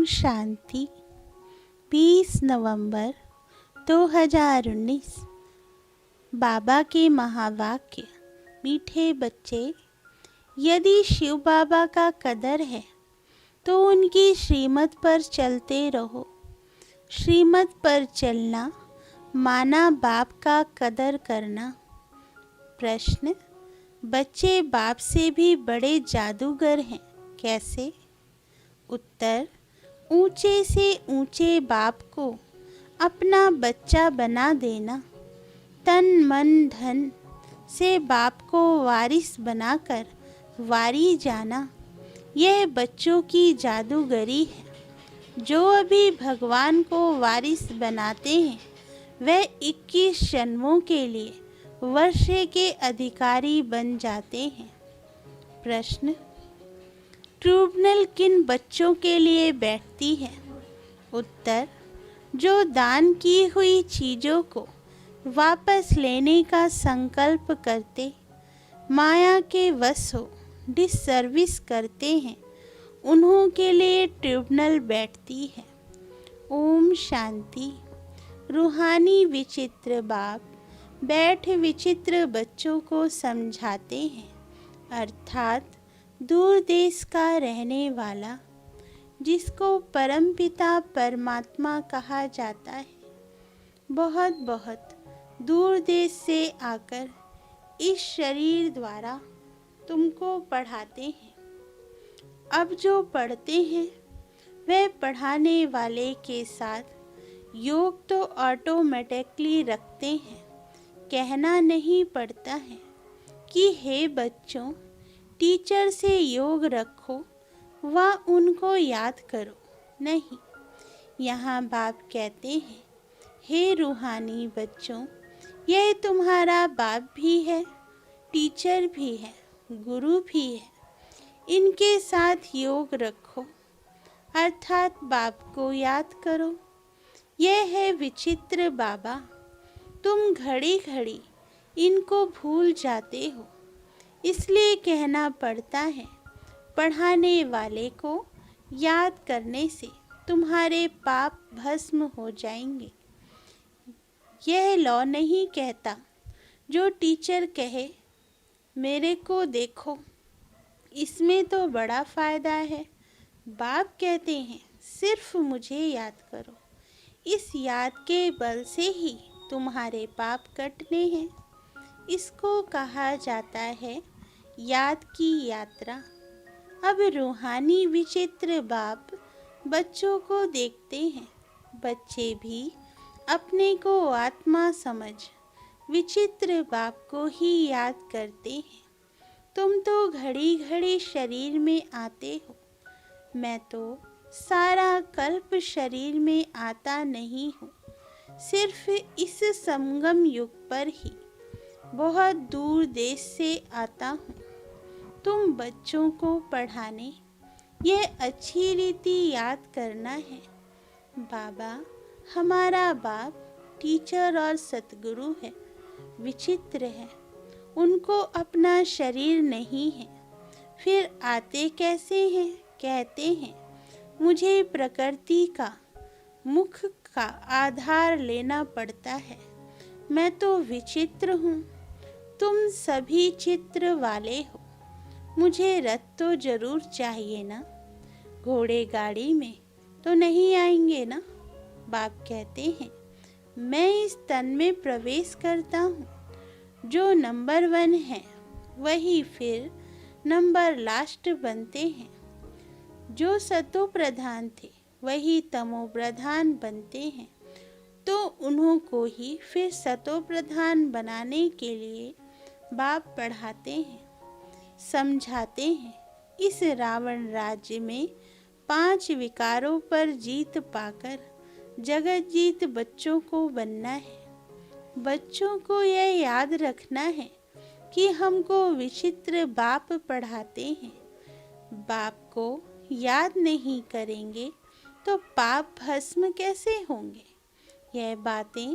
शांति। 20 नवंबर 2019। बाबा के महावाक्य। मीठे बच्चे, यदि शिव बाबा का कदर है तो उनकी श्रीमत पर चलते रहो। श्रीमत पर चलना माना बाप का कदर करना। प्रश्न: बच्चे बाप से भी बड़े जादूगर हैं, कैसे? उत्तर: ऊंचे से ऊंचे बाप को अपना बच्चा बना देना, तन मन धन से बाप को वारिस बनाकर वारी जाना, यह बच्चों की जादूगरी है। जो अभी भगवान को वारिस बनाते हैं वह 21 जन्मों के लिए वर्षे के अधिकारी बन जाते हैं। प्रश्न: ट्रिब्यूनल किन बच्चों के लिए बैठती है? उत्तर: जो दान की हुई चीज़ों को वापस लेने का संकल्प करते, माया के वश हो डिससर्विस करते हैं, उन्हों के लिए ट्रिब्यूनल बैठती है। ओम शांति। रूहानी विचित्र बाप बैठ विचित्र बच्चों को समझाते हैं, अर्थात दूर देश का रहने वाला, जिसको परमपिता परमात्मा कहा जाता है, बहुत बहुत दूर देश से आकर इस शरीर द्वारा तुमको पढ़ाते हैं। अब जो पढ़ते हैं वह पढ़ाने वाले के साथ योग तो ऑटोमेटिकली रखते हैं। कहना नहीं पड़ता है कि हे बच्चों, टीचर से योग रखो व उनको याद करो। नहीं, यहाँ बाप कहते हैं, हे रूहानी बच्चों, यह तुम्हारा बाप भी है, टीचर भी है, गुरु भी है। इनके साथ योग रखो, अर्थात बाप को याद करो। यह है विचित्र बाबा। तुम घड़ी घड़ी इनको भूल जाते हो, इसलिए कहना पड़ता है, पढ़ाने वाले को याद करने से तुम्हारे पाप भस्म हो जाएंगे। यह लॉ नहीं कहता जो टीचर कहे मेरे को देखो, इसमें तो बड़ा फ़ायदा है। बाप कहते हैं सिर्फ मुझे याद करो। इस याद के बल से ही तुम्हारे पाप कटने हैं। इसको कहा जाता है याद की यात्रा। अब रूहानी विचित्र बाप बच्चों को देखते हैं। बच्चे भी अपने को आत्मा समझ विचित्र बाप को ही याद करते हैं। तुम तो घड़ी घड़ी शरीर में आते हो, मैं तो सारा कल्प शरीर में आता नहीं हूँ, सिर्फ इस संगम युग पर ही बहुत दूर देश से आता हूँ तुम बच्चों को पढ़ाने। यह अच्छी रीति याद करना है। बाबा हमारा बाप टीचर और सतगुरु है, विचित्र है। उनको अपना शरीर नहीं है, फिर आते कैसे हैं? कहते हैं मुझे प्रकृति का मुख का आधार लेना पड़ता है। मैं तो विचित्र हूँ, तुम सभी चित्र वाले हो। मुझे रथ तो जरूर चाहिए ना, घोड़े गाड़ी में तो नहीं आएंगे ना। बाप कहते हैं मैं इस तन में प्रवेश करता हूँ। जो नंबर 1 है वही फिर नंबर लास्ट बनते हैं। जो सतो प्रधान थे वही तमो प्रधान बनते हैं, तो उन्हों को ही फिर सतो प्रधान बनाने के लिए बाप पढ़ाते हैं, समझाते हैं। इस रावण राज्य में 5 विकारों पर जीत पाकर जगत जीत बच्चों को बनना है। बच्चों को यह याद रखना है कि हमको विचित्र बाप पढ़ाते हैं। बाप को याद नहीं करेंगे तो पाप भस्म कैसे होंगे? यह बातें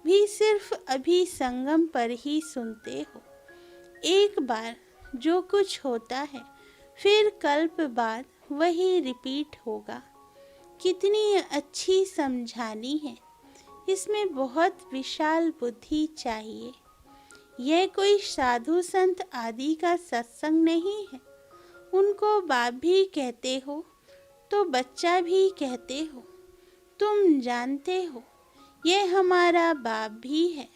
भी सिर्फ अभी संगम पर ही सुनते हो। एक बार जो कुछ होता है फिर कल्प बाद वही रिपीट होगा। कितनी अच्छी समझानी है। इसमें बहुत विशाल बुद्धि चाहिए। यह कोई साधु संत आदि का सत्संग नहीं है। उनको बाप भी कहते हो तो बच्चा भी कहते हो। तुम जानते हो यह हमारा बाप भी है,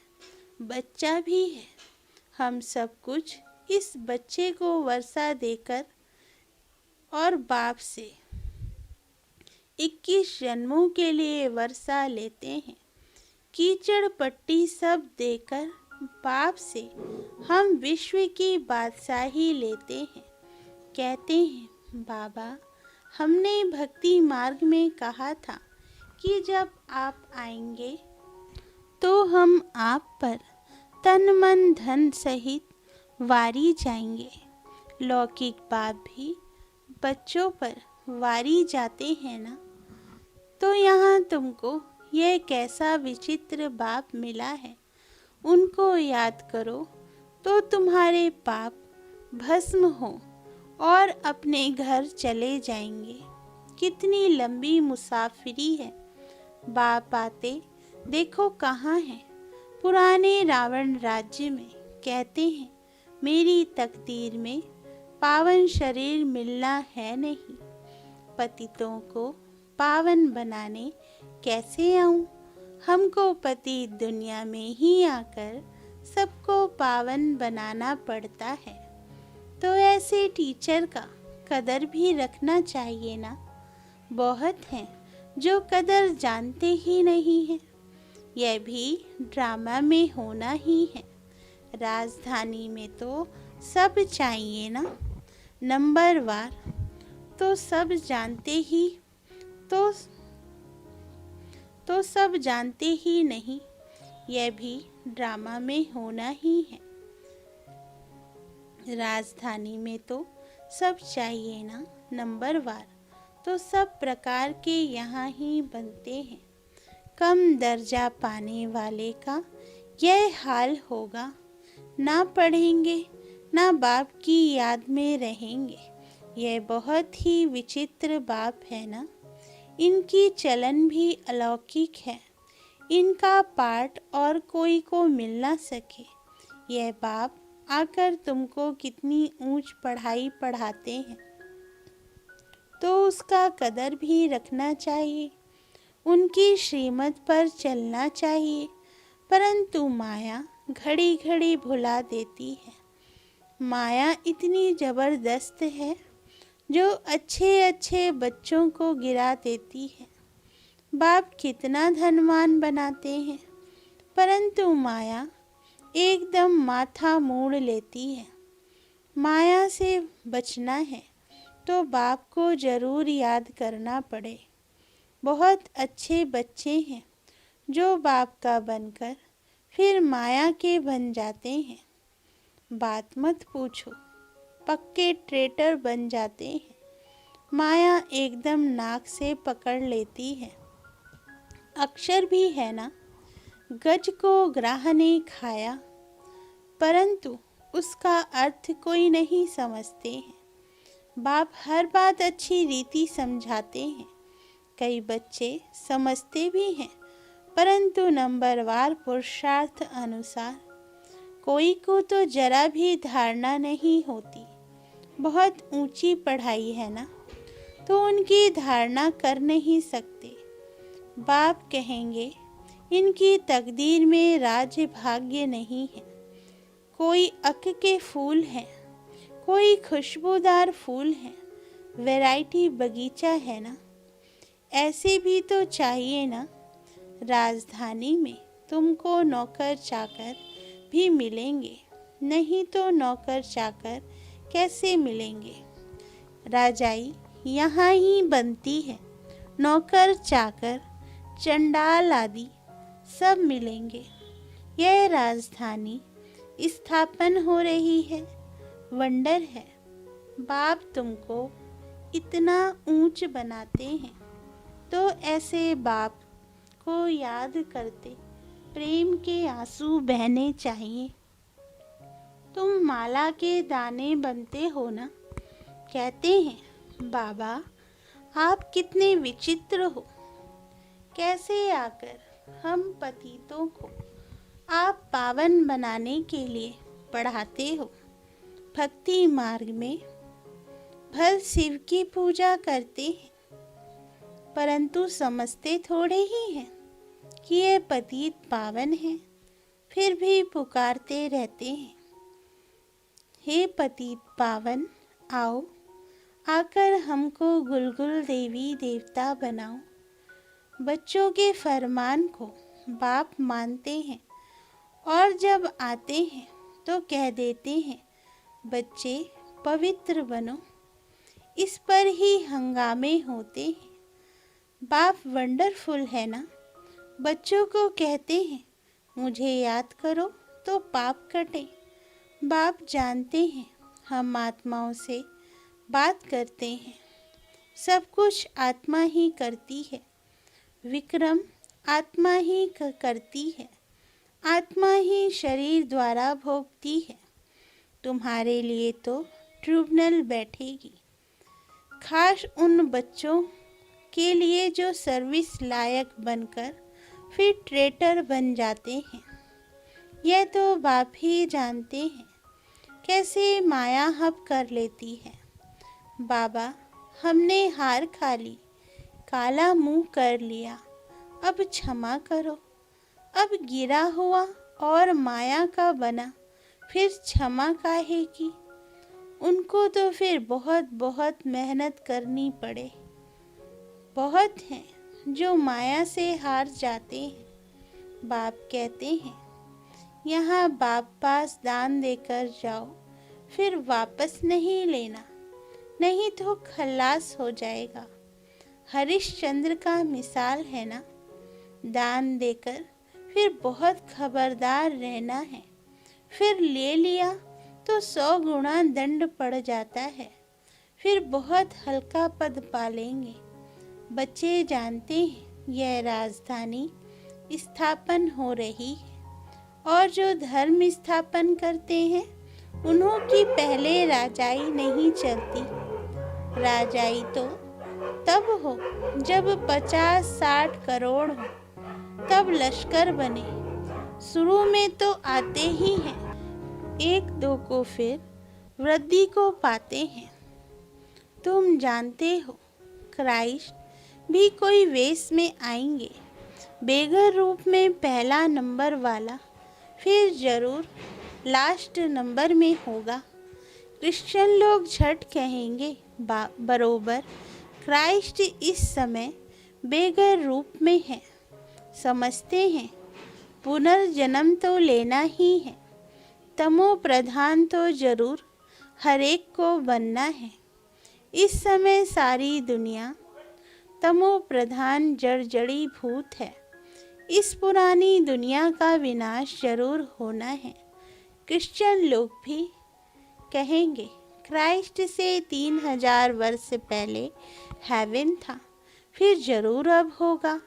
बच्चा भी है। हम सब कुछ इस बच्चे को वर्षा देकर और बाप से 21 जन्मों के लिए वर्षा लेते हैं। कीचड़ पट्टी सब देकर बाप से हम विश्व की बादशाही लेते हैं। कहते हैं बाबा, हमने भक्ति मार्ग में कहा था कि जब आप आएंगे तो हम आप पर तन मन धन सहित वारी जाएंगे। लौकिक बाप भी बच्चों पर वारी जाते हैं ना। तो यहाँ तुमको यह कैसा विचित्र बाप मिला है। उनको याद करो तो तुम्हारे पाप भस्म हो और अपने घर चले जाएंगे। कितनी लंबी मुसाफिरी है। बाप आते देखो कहाँ है। पुराने रावण राज्य में। कहते हैं मेरी तकदीर में पावन शरीर मिलना है नहीं। पतितों को पावन बनाने कैसे आऊं। हमको पति दुनिया में ही आकर सबको पावन बनाना पड़ता है। तो ऐसे टीचर का कदर भी रखना चाहिए ना। बहुत हैं जो कदर जानते ही नहीं हैं। यह भी ड्रामा में होना ही है। राजधानी में तो सब चाहिए ना। नंबरवार तो सब जानते ही तो सब जानते ही नहीं। यह भी ड्रामा में होना ही है। राजधानी में तो सब चाहिए ना। नंबरवार तो सब प्रकार के यहाँ ही बनते हैं। कम दर्जा पाने वाले का यह हाल होगा। ना पढ़ेंगे ना बाप की याद में रहेंगे। यह बहुत ही विचित्र बाप है ना। इनकी चलन भी अलौकिक है। इनका पाठ और कोई को मिल ना सके। यह बाप आकर तुमको कितनी ऊंच पढ़ाई पढ़ाते हैं तो उसका कदर भी रखना चाहिए। उनकी श्रीमत पर चलना चाहिए। परंतु माया घड़ी घड़ी भुला देती है। माया इतनी जबरदस्त है जो अच्छे अच्छे बच्चों को गिरा देती है। बाप कितना धनवान बनाते हैं परंतु माया एकदम माथा मोड़ लेती है। माया से बचना है तो बाप को जरूर याद करना पड़े। बहुत अच्छे बच्चे हैं जो बाप का बनकर फिर माया के बन जाते हैं। बात मत पूछो, पक्के ट्रेटर बन जाते हैं। माया एकदम नाक से पकड़ लेती है। अक्षर भी है ना, गज को ग्राह ने खाया परंतु उसका अर्थ कोई नहीं समझते हैं। बाप हर बात अच्छी रीति समझाते हैं। कई बच्चे समझते भी हैं परंतु नंबरवार पुरुषार्थ अनुसार। कोई को तो जरा भी धारणा नहीं होती। बहुत ऊंची पढ़ाई है ना तो उनकी धारणा कर नहीं सकते। बाप कहेंगे इनकी तकदीर में राज्य भाग्य नहीं है। कोई अक के फूल हैं, कोई खुशबूदार फूल हैं, वैरायटी बगीचा है ना। ऐसे भी तो चाहिए ना। राजधानी में तुमको नौकर चाकर भी मिलेंगे, नहीं तो नौकर चाकर कैसे मिलेंगे। राजाई यहाँ ही बनती है। नौकर चाकर चंडाल आदि सब मिलेंगे। यह राजधानी स्थापन हो रही है। वंडर है। बाप तुमको इतना ऊंच बनाते हैं तो ऐसे बाप को याद करते प्रेम के आंसू बहने चाहिए। तुम माला के दाने बनते हो ना। कहते हैं बाबा आप कितने विचित्र हो। कैसे आकर हम पतितों को आप पावन बनाने के लिए पढ़ाते हो। भक्ति मार्ग में भल शिव की पूजा करते हैं, परंतु समझते थोड़े ही हैं कि ये पतित पावन हैं, फिर भी पुकारते रहते हैं, हे पतित पावन आओ, आकर हमको गुलगुल देवी देवता बनाओ। बच्चों के फरमान को बाप मानते हैं और जब आते हैं तो कह देते हैं, बच्चे पवित्र बनो। इस पर ही हंगामे होते हैं। बाप वंडरफुल है ना। बच्चों को कहते हैं, मुझे याद करो तो पाप कटे। बाप जानते हैं हम आत्माओं से बात करते हैं। सब कुछ आत्मा ही करती है। विक्रम आत्मा ही करती है। आत्मा ही शरीर द्वारा भोगती है। तुम्हारे लिए तो ट्रिब्यूनल बैठेगी, खास उन बच्चों के लिए जो सर्विस लायक बनकर फिर ट्रेटर बन जाते हैं। यह तो बाप ही जानते हैं कैसे माया हब कर लेती है। बाबा, हमने हार खा ली, काला मुंह कर लिया, अब क्षमा करो। अब गिरा हुआ और माया का बना, फिर क्षमा काहे की। उनको तो फिर बहुत बहुत मेहनत करनी पड़े। बहुत हैं जो माया से हार जाते हैं। बाप कहते हैं, यहाँ बाप पास दान देकर जाओ, फिर वापस नहीं लेना, नहीं तो खल्लास हो जाएगा। हरिश्चंद्र का मिसाल है ना। दान देकर फिर बहुत खबरदार रहना है। फिर ले लिया तो 100 गुना दंड पड़ जाता है। फिर बहुत हल्का पद पालेंगे। बच्चे जानते हैं यह राजधानी स्थापन हो रही है और जो धर्म स्थापन करते हैं उन्हों की पहले राजाई नहीं चलती। राजाई तो तब हो जब 50-60 करोड़ हो, तब लश्कर बने। शुरू में तो आते ही हैं, 1-2 को फिर वृद्धि को पाते हैं। तुम जानते हो क्राइस्ट भी कोई वेश में आएंगे, बेगर रूप में पहला नंबर वाला, फिर जरूर लास्ट नंबर में होगा। क्रिश्चियन लोग झट कहेंगे, बरोबर क्राइस्ट इस समय बेगर रूप में है। समझते हैं पुनर्जन्म तो लेना ही है। तमो प्रधान तो जरूर हर एक को बनना है। इस समय सारी दुनिया तमो प्रधान जड़ी भूत है। इस पुरानी दुनिया का विनाश जरूर होना है। क्रिश्चियन लोग भी कहेंगे, क्राइस्ट से 3000 वर्ष पहले हेवन था, फिर जरूर अब होगा।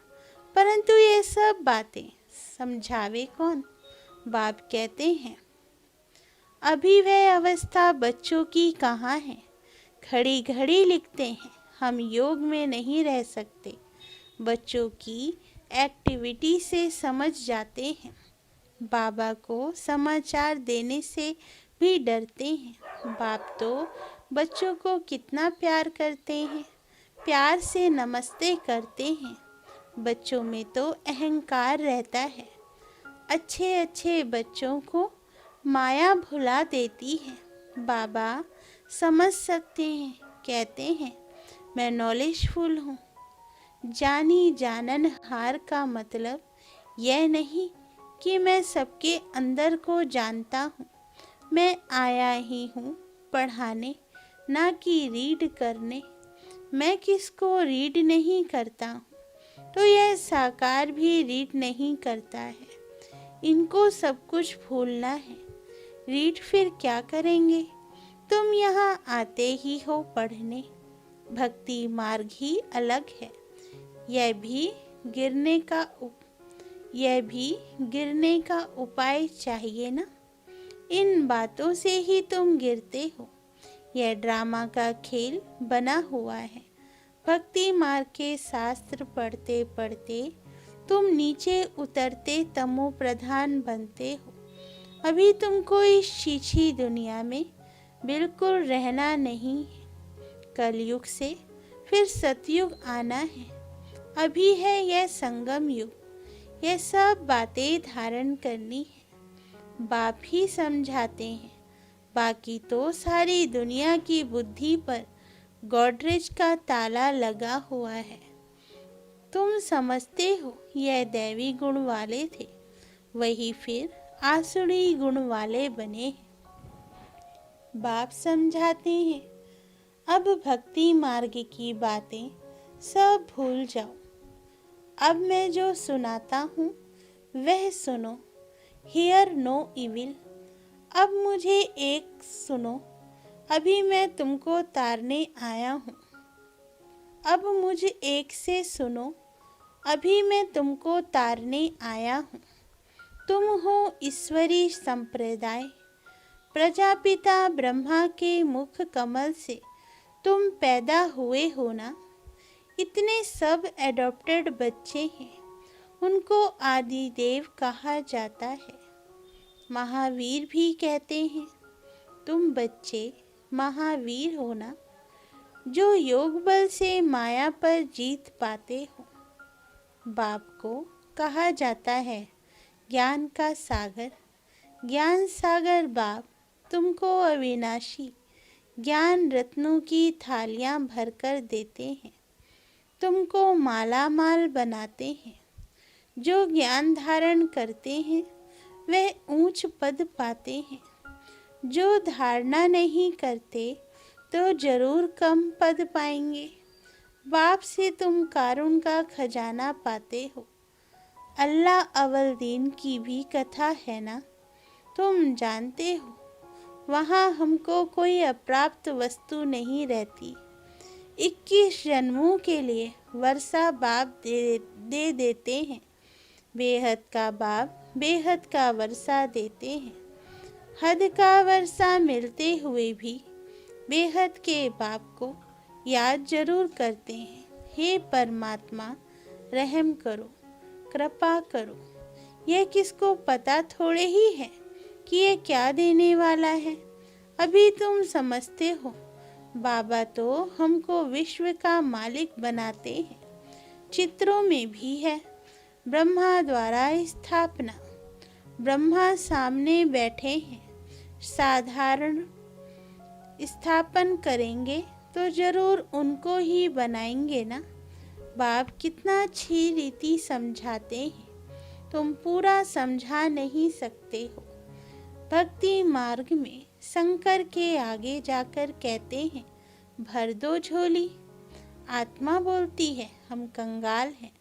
परंतु ये सब बातें समझावे कौन। बाप कहते हैं, अभी वह अवस्था बच्चों की कहाँ है। घड़ी घड़ी लिखते हैं, हम योग में नहीं रह सकते। बच्चों की एक्टिविटी से समझ जाते हैं। बाबा को समाचार देने से भी डरते हैं। बाप तो बच्चों को कितना प्यार करते हैं, प्यार से नमस्ते करते हैं। बच्चों में तो अहंकार रहता है। अच्छे अच्छे बच्चों को माया भुला देती है। बाबा समझ सकते हैं, कहते हैं, मैं नॉलेजफुल हूँ। जानी जानन हार का मतलब यह नहीं कि मैं सबके अंदर को जानता हूँ। मैं आया ही हूँ पढ़ाने, ना कि रीड करने। मैं किसको रीड नहीं करता हूँ तो यह साकार भी रीड नहीं करता है। इनको सब कुछ भूलना है। रीड फिर क्या करेंगे। तुम यहाँ आते ही हो पढ़ने। भक्ति मार्ग ही अलग है। यह भी गिरने का उपाय चाहिए ना। इन बातों से ही तुम गिरते हो। यह ड्रामा का खेल बना हुआ है। भक्ति मार्ग के शास्त्र पढ़ते पढ़ते तुम नीचे उतरते तमो प्रधान बनते हो। अभी तुमको इस छीछी दुनिया में बिल्कुल रहना नहीं है। कलयुग से फिर सतयुग आना है। अभी है यह संगम युग। यह सब बातें धारण करनी है। बाप ही समझाते हैं। बाकी तो सारी दुनिया की बुद्धि पर गोडरेज का ताला लगा हुआ है। तुम समझते हो यह दैवी गुण वाले थे, वही फिर आसुरी गुण वाले बने। बाप समझाते हैं, अब भक्ति मार्ग की बातें सब भूल जाओ। अब मैं जो सुनाता हूँ वह सुनो। Hear no evil. अब मुझे एक सुनो। अभी मैं तुमको तारने आया हूँ। अब मुझ एक से सुनो। अभी मैं तुमको तारने आया हूँ। तुम हो ईश्वरी संप्रदाय। प्रजापिता ब्रह्मा के मुख कमल से तुम पैदा हुए हो ना। इतने सब एडॉप्टेड बच्चे हैं, उनको आदि देव कहा जाता है। महावीर भी कहते हैं, तुम बच्चे महावीर हो ना, जो योग बल से माया पर जीत पाते हो। बाप को कहा जाता है ज्ञान का सागर। ज्ञान सागर बाप तुमको अविनाशी ज्ञान रत्नों की थालियां भरकर देते हैं। तुमको माला माल बनाते हैं। जो ज्ञान धारण करते हैं वह ऊंच पद पाते हैं। जो धारणा नहीं करते तो जरूर कम पद पाएंगे। बाप से तुम कारुण का खजाना पाते हो। अल्लाह अवल दीन की भी कथा है ना, तुम जानते हो। वहाँ हमको कोई अप्राप्त वस्तु नहीं रहती। 21 जन्मों के लिए वर्षा बाप दे देते हैं। बेहद का बाप बेहद का वर्षा देते हैं। हद का वर्षा मिलते हुए भी बेहद के बाप को याद जरूर करते हैं। हे परमात्मा, रहम करो, कृपा करो। यह किसको पता थोड़े ही है कि ये क्या देने वाला है। अभी तुम समझते हो। बाबा तो हमको विश्व का मालिक बनाते हैं। चित्रों में भी है ब्रह्मा द्वारा स्थापना। ब्रह्मा सामने बैठे हैं। साधारण स्थापन करेंगे तो जरूर उनको ही बनाएंगे ना। बाप कितना अच्छी रीति समझाते हैं, तुम पूरा समझा नहीं सकते हो। भक्ति मार्ग में शंकर के आगे जाकर कहते हैं, भर दो झोली। आत्मा बोलती है, हम कंगाल हैं,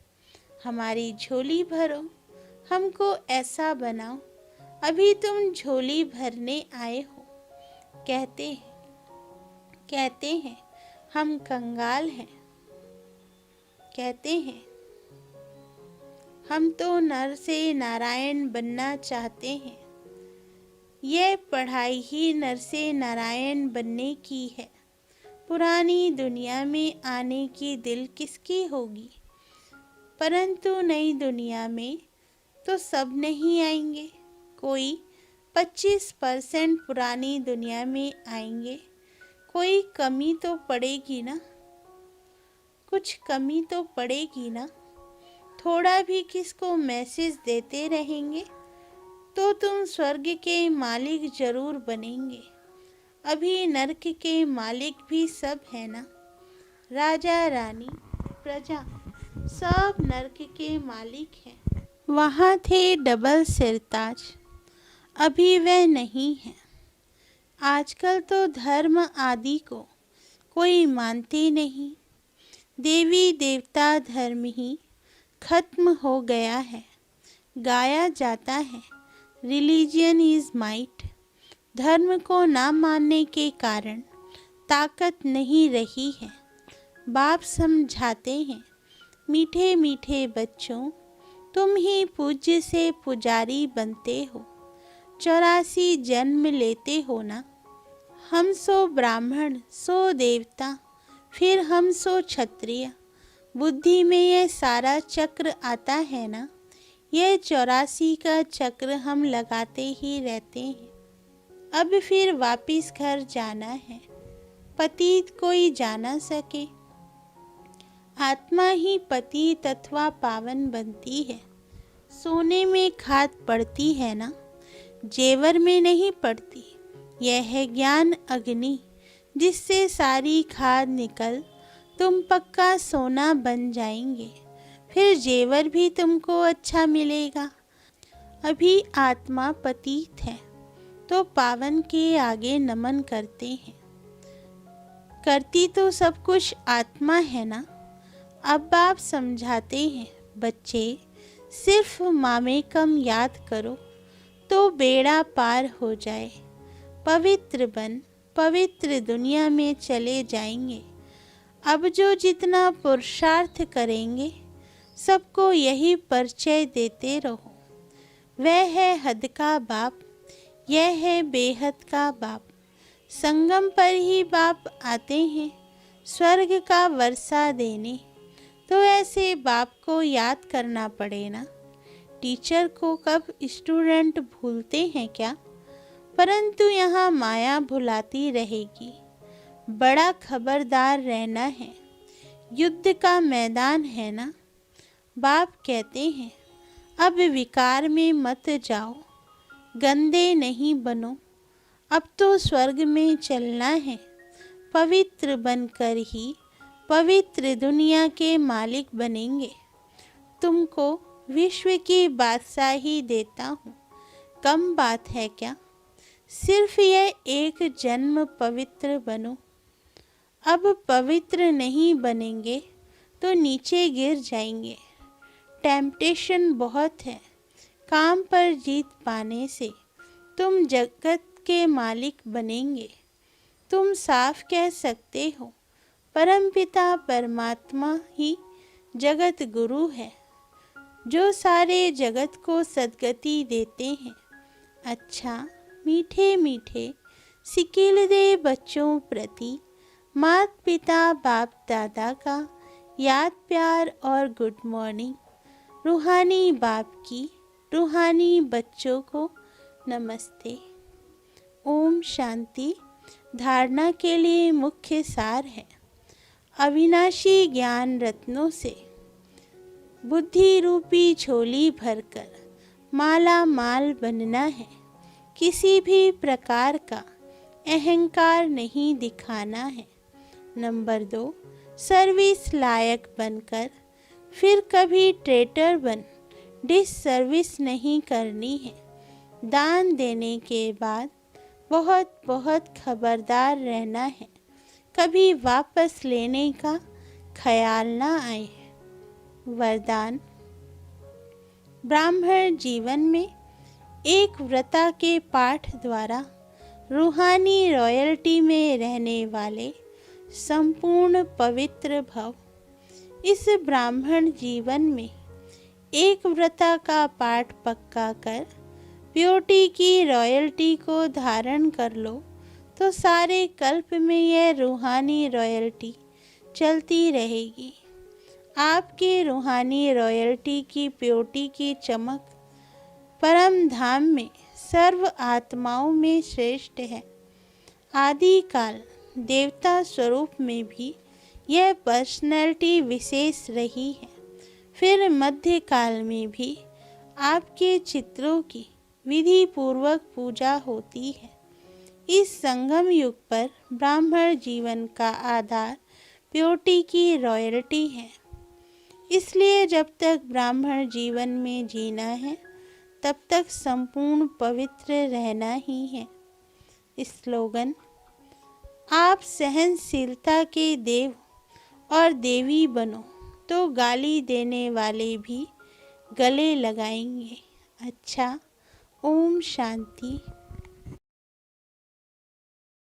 हमारी झोली भरो, हमको ऐसा बनाओ। अभी तुम झोली भरने आए हो। कहते हैं हम कंगाल हैं। कहते हैं हम तो नर से नारायण बनना चाहते हैं। यह पढ़ाई ही नर से नारायण बनने की है। पुरानी दुनिया में आने की दिल किसकी होगी। परंतु नई दुनिया में तो सब नहीं आएंगे। कोई 25% पुरानी दुनिया में आएंगे। कोई कमी तो पड़ेगी ना। कुछ कमी तो पड़ेगी ना। थोड़ा भी किसको मैसेज देते रहेंगे तो तुम स्वर्ग के मालिक जरूर बनेंगे। अभी नरक के मालिक भी सब है ना। राजा रानी प्रजा सब नरक के मालिक हैं। वहाँ थे डबल सिरताज, अभी वह नहीं है। आजकल तो धर्म आदि को कोई मानते नहीं। देवी देवता धर्म ही खत्म हो गया है। गाया जाता है रिलीजियन इज माइट। धर्म को ना मानने के कारण ताकत नहीं रही है। बाप समझाते हैं, मीठे मीठे बच्चों, तुम ही पूज्य से पुजारी बनते हो। 84 जन्म लेते हो ना। हम सो ब्राह्मण सो देवता, फिर हम सो क्षत्रिय। बुद्धि में यह सारा चक्र आता है ना, यह 84 का चक्र हम लगाते ही रहते हैं। अब फिर वापिस घर जाना है, पतित कोई जाना सके। आत्मा ही पतित अथवा पावन बनती है। सोने में खाद पड़ती है ना, जेवर में नहीं पड़ती। यह है ज्ञान अग्नि, जिससे सारी खाद निकल तुम पक्का सोना बन जाएंगे। फिर जेवर भी तुमको अच्छा मिलेगा। अभी आत्मा पतित है तो पावन के आगे नमन करते हैं। करती तो सब कुछ आत्मा है ना। अब आप समझाते हैं, बच्चे सिर्फ मामेकम याद करो तो बेड़ा पार हो जाए। पवित्र बन पवित्र दुनिया में चले जाएंगे। अब जो जितना पुरुषार्थ करेंगे, सबको यही परिचय देते रहो। वह है हद का बाप, यह है बेहद का बाप। संगम पर ही बाप आते हैं स्वर्ग का वर्षा देने। तो ऐसे बाप को याद करना पड़े ना। टीचर को कब स्टूडेंट भूलते हैं क्या? परंतु यहाँ माया भुलाती रहेगी। बड़ा खबरदार रहना है। युद्ध का मैदान है ना। बाप कहते हैं, अब विकार में मत जाओ, गंदे नहीं बनो। अब तो स्वर्ग में चलना है। पवित्र बनकर ही पवित्र दुनिया के मालिक बनेंगे। तुमको विश्व की बादशाही देता हूँ, कम बात है क्या? सिर्फ यह एक जन्म पवित्र बनो। अब पवित्र नहीं बनेंगे तो नीचे गिर जाएंगे। टेम्पटेशन बहुत है। काम पर जीत पाने से तुम जगत के मालिक बनेंगे। तुम साफ कह सकते हो, परमपिता परमात्मा ही जगत गुरु है, जो सारे जगत को सद्गति देते हैं। अच्छा, मीठे मीठे सिकिल दे बच्चों प्रति माता पिता बाप दादा का याद प्यार और गुड मॉर्निंग। रूहानी बाप की रूहानी बच्चों को नमस्ते। ओम शांति। धारणा के लिए मुख्य सार है, अविनाशी ज्ञान रत्नों से बुद्धि रूपी झोली भरकर माला माल बनना है। किसी भी प्रकार का अहंकार नहीं दिखाना है। नंबर 2, सर्विस लायक बनकर फिर कभी ट्रेटर बन डिस सर्विस नहीं करनी है। दान देने के बाद बहुत बहुत खबरदार रहना है, कभी वापस लेने का ख्याल ना आए। वरदान। ब्राह्मण जीवन में एक व्रता के पाठ द्वारा रूहानी रॉयल्टी में रहने वाले संपूर्ण पवित्र भव। इस ब्राह्मण जीवन में एक व्रता का पाठ पक्का कर प्योरिटी की रॉयल्टी को धारण कर लो तो सारे कल्प में यह रूहानी रॉयल्टी चलती रहेगी। आपके रूहानी रॉयल्टी की प्योरिटी की चमक परम धाम में सर्व आत्माओं में श्रेष्ठ है। आदि काल देवता स्वरूप में भी यह पर्सनैलिटी विशेष रही है। फिर मध्य काल में भी आपके चित्रों की विधि पूर्वक पूजा होती है। इस संगम युग पर ब्राह्मण जीवन का आधार प्योरिटी की रॉयल्टी है। इसलिए जब तक ब्राह्मण जीवन में जीना है, तब तक संपूर्ण पवित्र रहना ही है। स्लोगन। आप सहनशीलता के देव और देवी बनो तो गाली देने वाले भी गले लगाएंगे। अच्छा, ओम शांति।